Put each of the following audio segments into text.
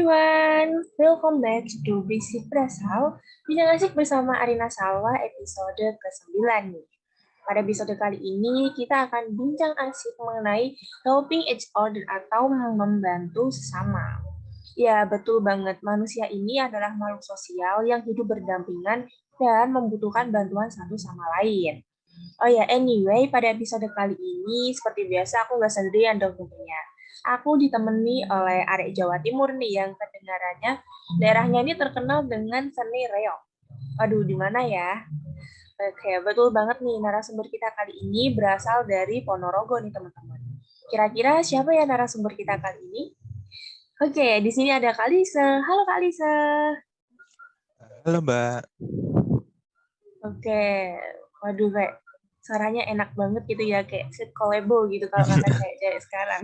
everyone, welcome back to Basic Brasal. Bincang asik bersama Arina Salwa episode ke-9 nih. Pada episode kali ini kita akan bincang asik mengenai helping each other atau membantu sesama. Ya, betul banget. Manusia ini adalah makhluk sosial yang hidup berdampingan dan membutuhkan bantuan satu sama lain. Oh ya, anyway, pada episode kali ini, seperti biasa, aku nggak sendirian dong tentunya. Aku ditemani oleh arek Jawa Timur nih, yang kedengarannya daerahnya ini terkenal dengan seni reog. Aduh, di mana ya? Oke, betul banget nih, narasumber kita kali ini berasal dari Ponorogo nih, teman-teman. Kira-kira siapa ya narasumber kita kali ini? Oke, di sini ada Kalisa. Halo Kalisa. Halo Mbak. Oke, waduh kayak suaranya enak banget gitu ya, kayak sweet collabo gitu kalau kata cewek-cewek sekarang.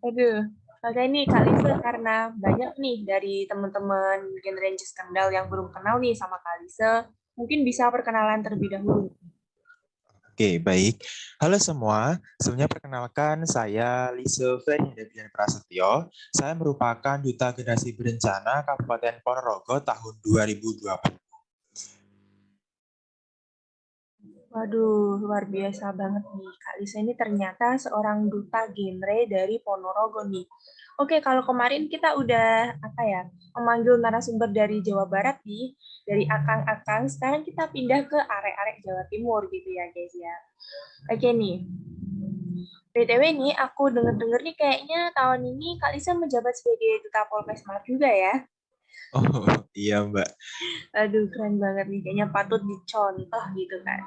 Aduh, oke nih Kak Lisa, karena banyak nih dari teman-teman Gen Rangers Kendal yang belum kenal nih sama Kak Lisa, mungkin bisa perkenalan terlebih dahulu. Oke, baik. Halo semua. Sebelumnya perkenalkan saya Lise Ferdian Prasetyo. Saya merupakan Duta Generasi Berencana Kabupaten Ponorogo tahun 2020. Waduh, luar biasa banget nih. Kak Lisa ini ternyata seorang duta genre dari Ponorogo nih. Oke, kalau kemarin kita udah memanggil narasumber dari Jawa Barat nih, dari Akang-Akang, sekarang kita pindah ke arek-arek Jawa Timur gitu ya guys ya. Oke nih, BTW nih aku denger-denger nih kayaknya tahun ini Kak Lisa menjabat sebagai Duta Polres Malang juga ya. Oh, iya Mbak. Aduh, keren banget nih. Kayaknya patut dicontoh gitu kan.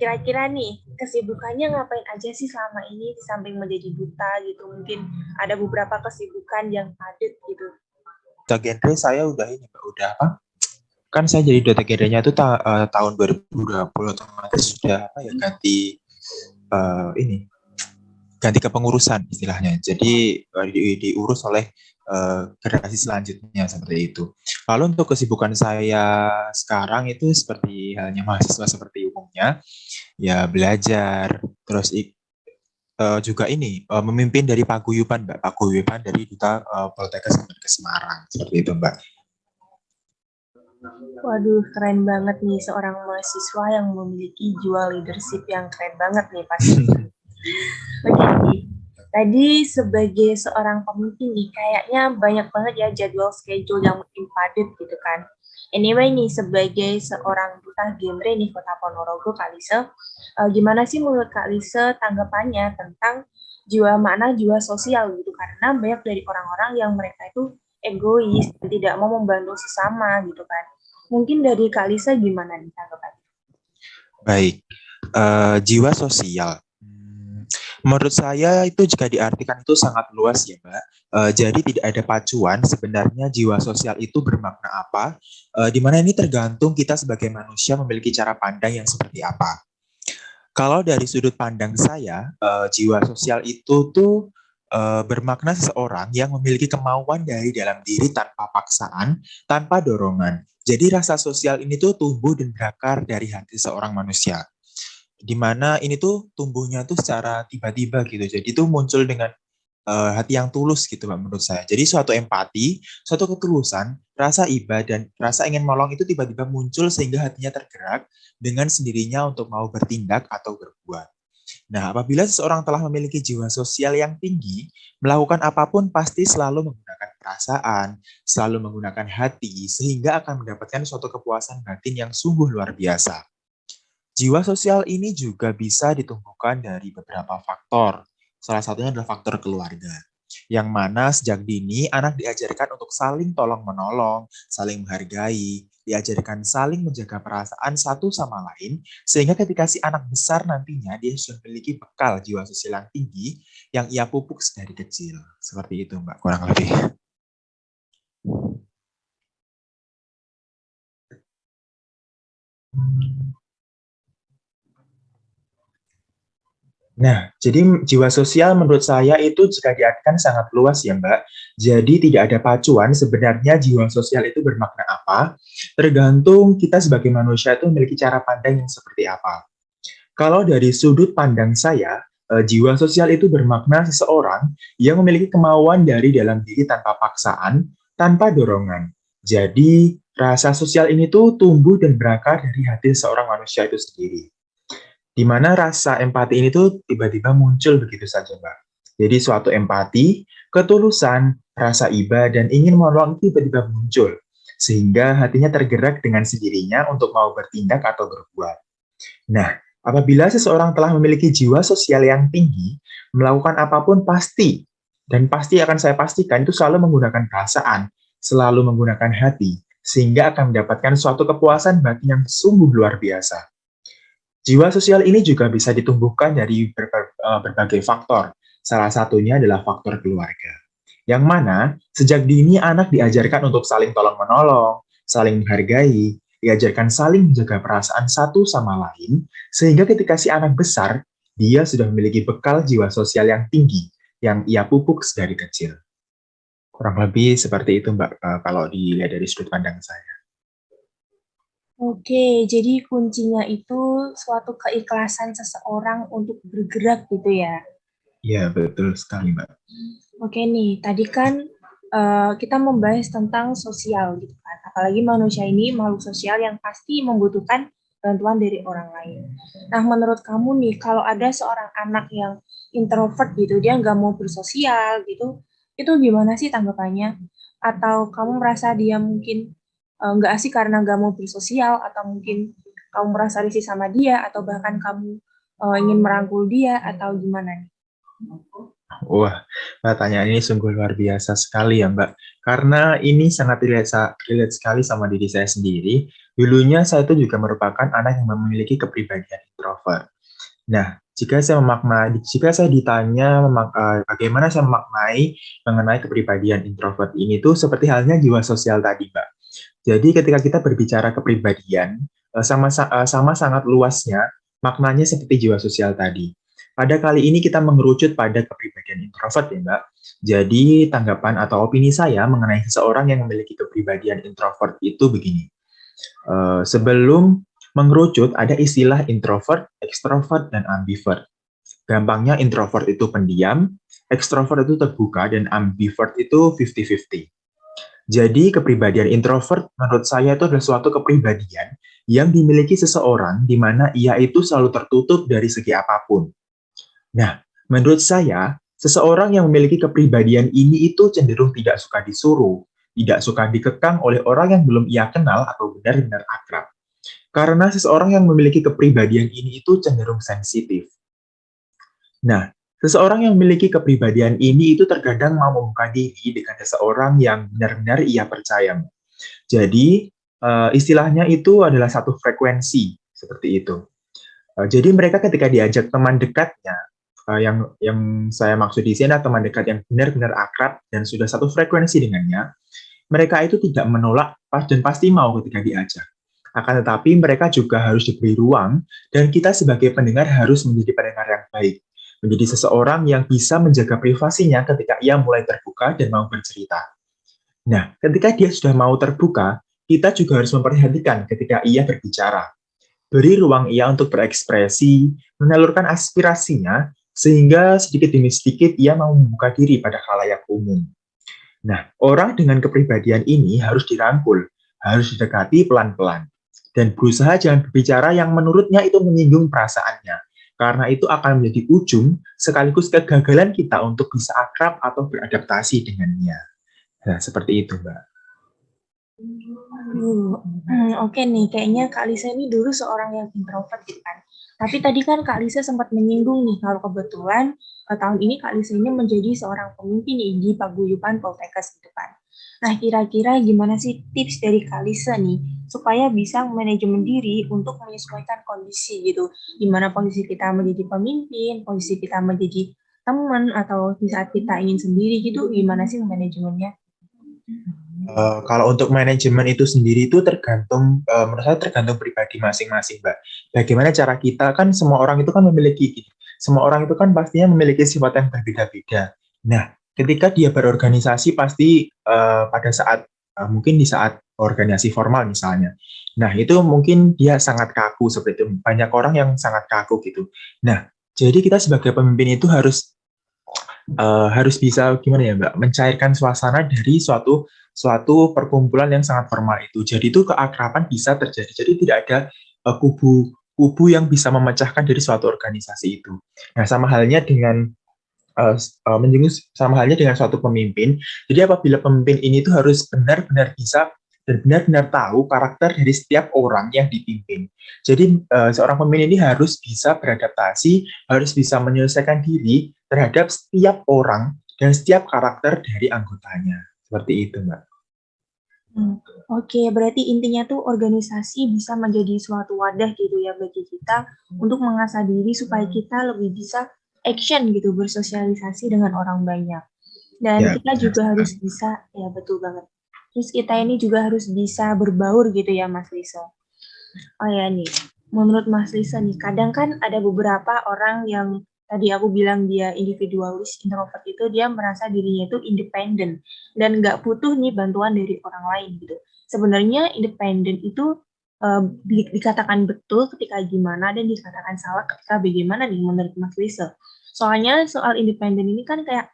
Kira-kira nih, kesibukannya ngapain aja sih selama ini di samping menjadi duta gitu? Mungkin ada beberapa kesibukan yang padat gitu. Duta genre saya udah ini Mbak, udah apa? Kan saya jadi Duta genrenya itu tahun 2020, otomatis sudah apa ya, ini ganti kepengurusan istilahnya. Jadi diurus oleh generasi selanjutnya seperti itu. Lalu untuk kesibukan saya sekarang itu seperti halnya mahasiswa seperti umumnya, ya belajar, terus juga ini memimpin dari paguyuban, Mbak, paguyuban dari Duta Poltekkes Kemenkes Semarang seperti itu, Mbak. Waduh, keren banget nih seorang mahasiswa yang memiliki jiwa leadership yang keren banget nih pasti. Oke, nih. Tadi sebagai seorang pemimpin nih, kayaknya banyak banget ya jadwal schedule yang mungkin padat gitu kan. Anyway nih, sebagai seorang duta genre nih Kota Ponorogo, Kak Lisa, gimana sih menurut Kak Lisa tanggapannya tentang jiwa makna jiwa sosial gitu? Karena banyak dari orang-orang yang mereka itu egois, dan tidak mau membantu sesama gitu kan. Mungkin dari Kak Lisa gimana nih tanggapannya? Baik, jiwa sosial. Menurut saya itu jika diartikan itu sangat luas ya, Mbak. Jadi tidak ada pacuan sebenarnya jiwa sosial itu bermakna apa, di mana ini tergantung kita sebagai manusia memiliki cara pandang yang seperti apa. Kalau dari sudut pandang saya, jiwa sosial itu tuh bermakna seseorang yang memiliki kemauan dari dalam diri tanpa paksaan, tanpa dorongan. Jadi rasa sosial ini tuh tumbuh dan berakar dari hati seorang manusia, di mana ini tuh tumbuhnya tuh secara tiba-tiba gitu. Jadi tuh muncul dengan hati yang tulus gitu Mbak, menurut saya. Jadi suatu empati, suatu ketulusan, rasa iba dan rasa ingin menolong itu tiba-tiba muncul sehingga hatinya tergerak dengan sendirinya untuk mau bertindak atau berbuat. Nah, apabila seseorang telah memiliki jiwa sosial yang tinggi, melakukan apapun pasti selalu menggunakan perasaan, selalu menggunakan hati, sehingga akan mendapatkan suatu kepuasan batin yang sungguh luar biasa. Jiwa sosial ini juga bisa ditumbuhkan dari beberapa faktor. Salah satunya adalah faktor keluarga, yang mana sejak dini anak diajarkan untuk saling tolong-menolong, saling menghargai, diajarkan saling menjaga perasaan satu sama lain, sehingga ketika si anak besar nantinya dia sudah memiliki bekal jiwa sosial yang tinggi yang ia pupuk dari kecil. Seperti itu Mbak, kurang lebih. Nah, jadi jiwa sosial menurut saya itu jika diartikan sangat luas ya Mbak. Jadi tidak ada pacuan sebenarnya jiwa sosial itu bermakna apa, tergantung kita sebagai manusia itu memiliki cara pandang yang seperti apa. Kalau dari sudut pandang saya, jiwa sosial itu bermakna seseorang yang memiliki kemauan dari dalam diri tanpa paksaan, tanpa dorongan. Jadi, rasa sosial ini tuh tumbuh dan berakar dari hati seorang manusia itu sendiri. Di mana rasa empati ini tuh tiba-tiba muncul begitu saja, Mbak. Jadi suatu empati, ketulusan, rasa iba, dan ingin menolong tiba-tiba muncul. Sehingga hatinya tergerak dengan sendirinya untuk mau bertindak atau berbuat. Nah, apabila seseorang telah memiliki jiwa sosial yang tinggi, melakukan apapun pasti, dan pasti akan saya pastikan itu selalu menggunakan perasaan, selalu menggunakan hati, sehingga akan mendapatkan suatu kepuasan batin yang sungguh luar biasa. Jiwa sosial ini juga bisa ditumbuhkan dari berbagai faktor. Salah satunya adalah faktor keluarga. Yang mana sejak dini anak diajarkan untuk saling tolong-menolong, saling menghargai, diajarkan saling menjaga perasaan satu sama lain, sehingga ketika si anak besar, dia sudah memiliki bekal jiwa sosial yang tinggi, yang ia pupuk dari kecil. Kurang lebih seperti itu, Mbak, kalau dilihat dari sudut pandang saya. Oke, jadi kuncinya itu suatu keikhlasan seseorang untuk bergerak gitu ya. Iya, betul sekali, Mbak. Oke nih, tadi kan kita membahas tentang sosial gitu kan. Apalagi manusia ini makhluk sosial yang pasti membutuhkan bantuan dari orang lain. Nah, menurut kamu nih, kalau ada seorang anak yang introvert gitu, dia nggak mau bersosial gitu, itu gimana sih tanggapannya? Atau kamu merasa dia mungkin nggak asik karena nggak mau bersosial, atau mungkin kamu merasa risih sama dia, atau bahkan kamu ingin merangkul dia, atau gimana nih? Wah, pertanyaan ini sungguh luar biasa sekali ya, Mbak. Karena ini sangat relate sekali sama diri saya sendiri. Dulunya saya itu juga merupakan anak yang memiliki kepribadian introvert. Nah, jika saya ditanya bagaimana saya memaknai mengenai kepribadian introvert ini tuh seperti halnya jiwa sosial tadi, Mbak. Jadi ketika kita berbicara kepribadian, sama sangat luasnya, maknanya seperti jiwa sosial tadi. Pada kali ini kita mengerucut pada kepribadian introvert ya, Mbak. Jadi tanggapan atau opini saya mengenai seseorang yang memiliki kepribadian introvert itu begini. Sebelum mengerucut ada istilah introvert, extrovert, dan ambivert. Gampangnya introvert itu pendiam, extrovert itu terbuka, dan ambivert itu 50-50. Jadi kepribadian introvert menurut saya itu adalah suatu kepribadian yang dimiliki seseorang di mana ia itu selalu tertutup dari segi apapun. Nah, menurut saya, seseorang yang memiliki kepribadian ini itu cenderung tidak suka disuruh, tidak suka dikekang oleh orang yang belum ia kenal atau benar-benar akrab. Karena seseorang yang memiliki kepribadian ini itu cenderung sensitif. Nah, seseorang yang memiliki kepribadian ini itu terkadang mau membuka diri dengan seseorang yang benar-benar ia percaya. Jadi, istilahnya itu adalah satu frekuensi, seperti itu. Jadi mereka ketika diajak teman dekatnya, yang saya maksud di sini adalah teman dekat yang benar-benar akrab dan sudah satu frekuensi dengannya, mereka itu tidak menolak dan pasti mau ketika diajak. Akan tetapi mereka juga harus diberi ruang dan kita sebagai pendengar harus menjadi pendengar yang baik. Menjadi seseorang yang bisa menjaga privasinya ketika ia mulai terbuka dan mau bercerita. Nah, ketika dia sudah mau terbuka, kita juga harus memperhatikan ketika ia berbicara. Beri ruang ia untuk berekspresi, menelurkan aspirasinya, sehingga sedikit demi sedikit ia mau membuka diri pada khalayak umum. Nah, orang dengan kepribadian ini harus dirangkul, harus didekati pelan-pelan, dan berusaha jangan berbicara yang menurutnya itu menyinggung perasaannya, karena itu akan menjadi ujung sekaligus kegagalan kita untuk bisa akrab atau beradaptasi dengannya. Nah, seperti itu, Mbak. Oke nih, kayaknya Kak Lisa ini dulu seorang yang introvert gitu kan. Tapi tadi kan Kak Lisa sempat menyinggung nih, kalau kebetulan tahun ini Kak Lisa ini menjadi seorang pemimpin nih di paguyuban Poltekkes gitu kan. Nah, kira-kira gimana sih tips dari Kak Lisa nih, supaya bisa manajemen diri untuk menyesuaikan kondisi gitu. Gimana posisi kita menjadi pemimpin, posisi kita menjadi teman, atau di saat kita ingin sendiri gitu, gimana sih manajemennya? Kalau untuk manajemen itu sendiri itu tergantung, menurut saya tergantung pribadi masing-masing, Mbak. Bagaimana cara kita, kan semua orang itu kan semua orang itu kan pastinya memiliki sifat yang berbeda-beda. Nah, ketika dia berorganisasi pasti pada saat, mungkin di saat organisasi formal misalnya. Nah, itu mungkin dia sangat kaku seperti itu. Banyak orang yang sangat kaku gitu. Nah, Jadi kita sebagai pemimpin itu harus bisa gimana ya Mbak, mencairkan suasana dari suatu perkumpulan yang sangat formal itu. Jadi itu keakraban bisa terjadi. Jadi tidak ada kubu yang bisa memecahkan dari suatu organisasi itu. Nah, sama halnya dengan suatu pemimpin. Jadi apabila pemimpin ini tuh harus benar-benar bisa dan benar-benar tahu karakter dari setiap orang yang dipimpin. Jadi seorang pemimpin ini harus bisa beradaptasi, harus bisa menyelesaikan diri terhadap setiap orang dan setiap karakter dari anggotanya. Seperti itu, Mbak. Oke, berarti intinya tuh organisasi bisa menjadi suatu wadah gitu ya bagi kita untuk mengasah diri supaya kita lebih bisa action gitu, bersosialisasi dengan orang banyak. Dan Ya, kita benar juga harus sekali. bisa, ya betul banget. Terus kita ini juga harus bisa berbaur gitu ya Mas Lisa. Oh ya nih, menurut Mas Lisa nih, kadang kan ada beberapa orang yang tadi aku bilang dia individualis, introvert itu dia merasa dirinya itu independen dan nggak butuh nih bantuan dari orang lain gitu. Sebenarnya independen itu dikatakan betul ketika gimana dan dikatakan salah ketika bagaimana nih menurut Mas Lisa. Soalnya soal independen ini kan kayak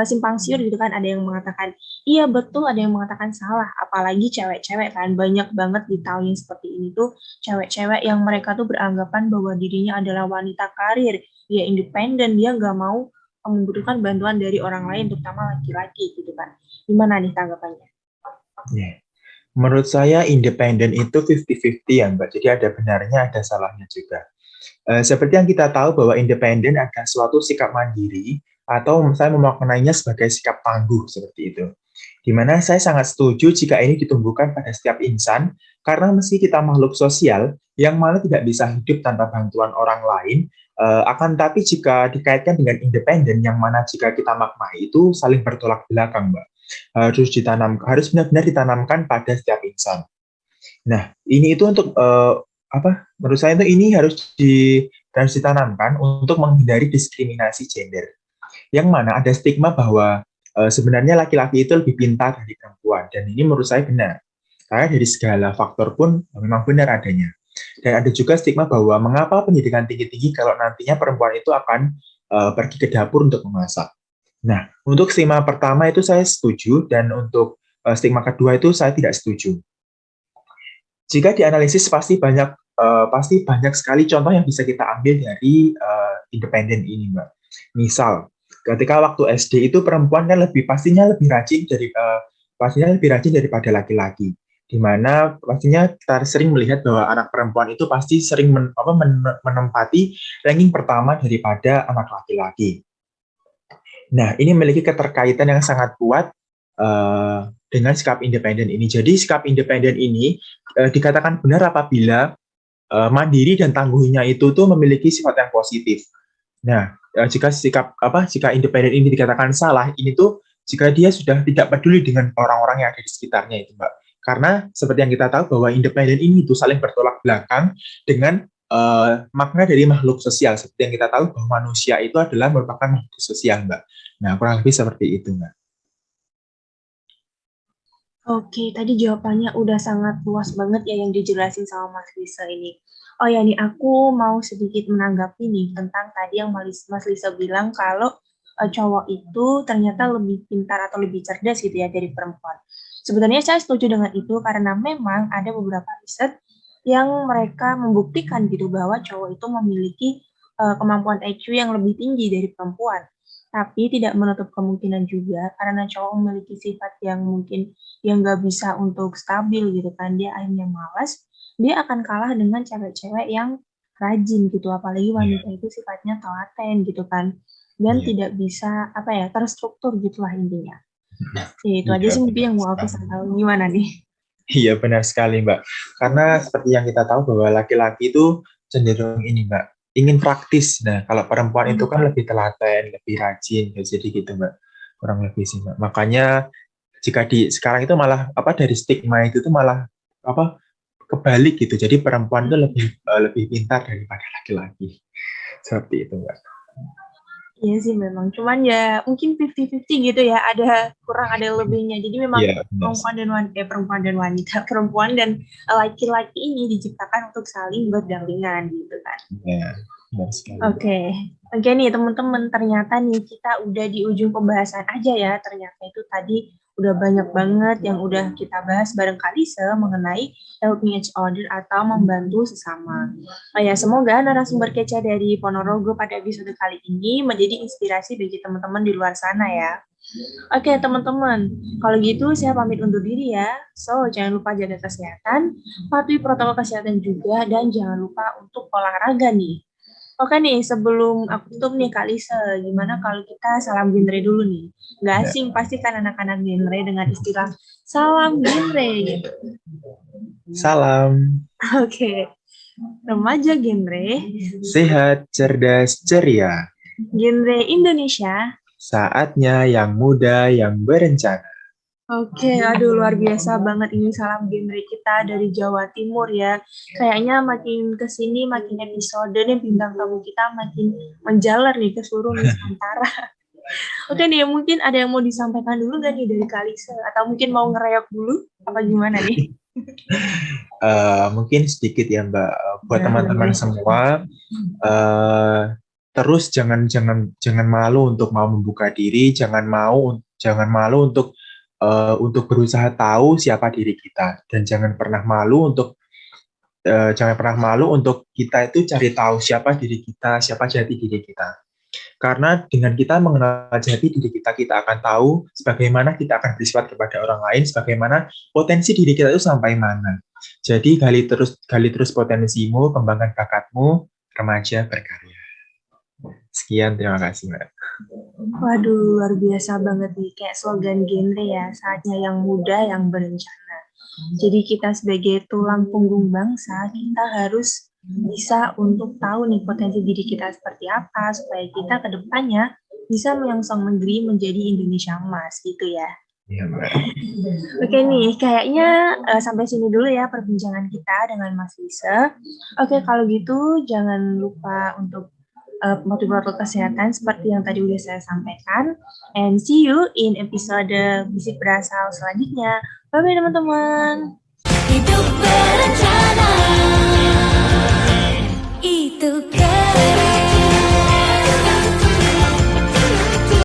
simpang siur gitu kan, ada yang mengatakan iya betul, ada yang mengatakan salah, apalagi cewek-cewek kan banyak banget di tahun yang seperti ini tuh cewek-cewek yang mereka tuh beranggapan bahwa dirinya adalah wanita karir, dia independen, dia nggak mau membutuhkan bantuan dari orang lain, terutama laki-laki gitu kan. Gimana nih tanggapannya? Ya. Menurut saya independen itu 50-50 ya Mbak. Jadi ada benarnya, ada salahnya juga. Seperti yang kita tahu bahwa independen adalah suatu sikap mandiri atau saya memaknainya sebagai sikap tangguh seperti itu. Di mana saya sangat setuju jika ini ditumbuhkan pada setiap insan, karena meski kita makhluk sosial yang mana tidak bisa hidup tanpa bantuan orang lain, akan tapi jika dikaitkan dengan independen yang mana jika kita maknai itu saling bertolak belakang, Mbak. Harus benar-benar ditanamkan pada setiap insan. Nah, ini itu untuk apa? Menurut saya itu ini harus ditanamkan untuk menghindari diskriminasi gender. Yang mana ada stigma bahwa sebenarnya laki-laki itu lebih pintar dari perempuan, dan ini menurut saya benar. Karena dari segala faktor pun memang benar adanya. Dan ada juga stigma bahwa mengapa pendidikan tinggi-tinggi kalau nantinya perempuan itu akan pergi ke dapur untuk memasak. Nah, untuk stigma pertama itu saya setuju, dan untuk stigma kedua itu saya tidak setuju. Jika dianalisis pasti banyak sekali contoh yang bisa kita ambil dari independen ini, Mbak. Misal, ketika waktu SD itu perempuan kan pastinya lebih rajin daripada laki-laki. Di mana pastinya kita sering melihat bahwa anak perempuan itu pasti sering menempati ranking pertama daripada anak laki-laki. Nah, ini memiliki keterkaitan yang sangat kuat dengan sikap independen ini. Jadi sikap independen ini dikatakan benar apabila mandiri dan tangguhnya itu tuh memiliki sifat yang positif. Nah, jika independen ini dikatakan salah, ini tuh jika dia sudah tidak peduli dengan orang-orang yang ada di sekitarnya itu, Mbak. Karena seperti yang kita tahu bahwa independen ini itu saling bertolak belakang dengan makna dari makhluk sosial. Seperti yang kita tahu bahwa manusia itu adalah merupakan makhluk sosial, Mbak. Nah, kurang lebih seperti itu, Mbak. Oke, tadi jawabannya udah sangat luas banget ya yang dijelasin sama Mas Lisa ini. Oh ya nih, aku mau sedikit menanggapi nih tentang tadi yang Mas Lisa bilang kalau cowok itu ternyata lebih pintar atau lebih cerdas gitu ya dari perempuan. Sebenarnya saya setuju dengan itu karena memang ada beberapa riset yang mereka membuktikan gitu bahwa cowok itu memiliki kemampuan IQ yang lebih tinggi dari perempuan. Tapi tidak menutup kemungkinan juga karena cowok memiliki sifat yang mungkin yang nggak bisa untuk stabil gitu kan, dia akhirnya malas, dia akan kalah dengan cewek-cewek yang rajin gitu, apalagi Iya, wanita itu sifatnya telaten gitu kan, dan iya, tidak bisa apa ya terstruktur gitulah intinya. Ya, itu aja iya, sih mungkin benar yang mau aku sekali. tahu gimana nih. Iya, benar sekali, Mbak. Karena seperti yang kita tahu bahwa laki-laki itu cenderung ini, Mbak, ingin praktis. Nah, kalau perempuan itu kan lebih telaten, lebih rajin, ya, jadi gitu, Mbak. Kurang lebih sih, Mbak. Makanya jika di sekarang itu malah apa dari stigma itu tuh malah apa kebalik gitu. Jadi perempuan itu lebih pintar daripada laki-laki. Seperti itu, Mbak. Iya sih memang, cuman ya mungkin 50-50 gitu ya, ada kurang ada lebihnya. Jadi memang Iya, benar sih. perempuan dan wanita, perempuan dan laki-laki ini diciptakan untuk saling berdampingan gitu kan. Iya. Benar sekali. Oke nih teman-teman, ternyata nih kita udah di ujung pembahasan aja ya. Ternyata itu tadi udah banyak banget yang udah kita bahas bareng Kalise mengenai helping each other atau membantu sesama. Oh ya, semoga narasumber kece dari Ponorogo pada episode kali ini menjadi inspirasi bagi teman-teman di luar sana ya. Oke teman-teman, kalau gitu saya pamit undur diri ya. So, jangan lupa jaga kesehatan, patuhi protokol kesehatan juga, dan jangan lupa untuk olahraga nih. Oke nih, sebelum aku tutup nih Kak Lisa, gimana kalau kita salam genre dulu nih? Nggak Ya. asing pasti kan anak-anak genre dengan istilah salam genre. Salam. Oke, remaja genre, Sehat, cerdas, ceria. genre Indonesia. Saatnya yang muda yang berencana. Oke, aduh luar biasa banget ini salam genre kita dari Jawa Timur ya. Kayaknya makin kesini makin episode nih bintang tamu kita makin menjalar nih ke seluruh Nusantara. Oke nih, mungkin ada yang mau disampaikan dulu nggak nih dari Kalisa? Atau mungkin mau ngereok dulu? Apa gimana nih? Mungkin sedikit ya Mbak, buat teman-teman semua, terus jangan malu untuk mau membuka diri, jangan malu untuk berusaha tahu siapa diri kita, dan jangan pernah malu untuk kita itu cari tahu siapa diri kita, siapa jati diri kita. Karena dengan kita mengenal jati diri kita, kita akan tahu bagaimana kita akan bersifat kepada orang lain, bagaimana potensi diri kita itu sampai mana. Jadi gali terus potensimu, kembangkan bakatmu, remaja berkarya. Sekian, terima kasih Mbak. Waduh, luar biasa banget nih. Kayak slogan genre ya, saatnya yang muda yang berencana. Jadi kita sebagai tulang punggung bangsa, kita harus bisa untuk tahu nih potensi diri kita seperti apa, supaya kita ke depannya bisa menyongsong negeri menjadi Indonesia emas gitu ya. Iya, Mbak. Oke nih, kayaknya sampai sini dulu ya perbincangan kita dengan Mas Lisa. Oke, kalau gitu jangan lupa untuk protokol kesehatan seperti yang tadi udah saya sampaikan. And see you in episode Bisik Berasal selanjutnya. Bye-bye teman-teman. Hidup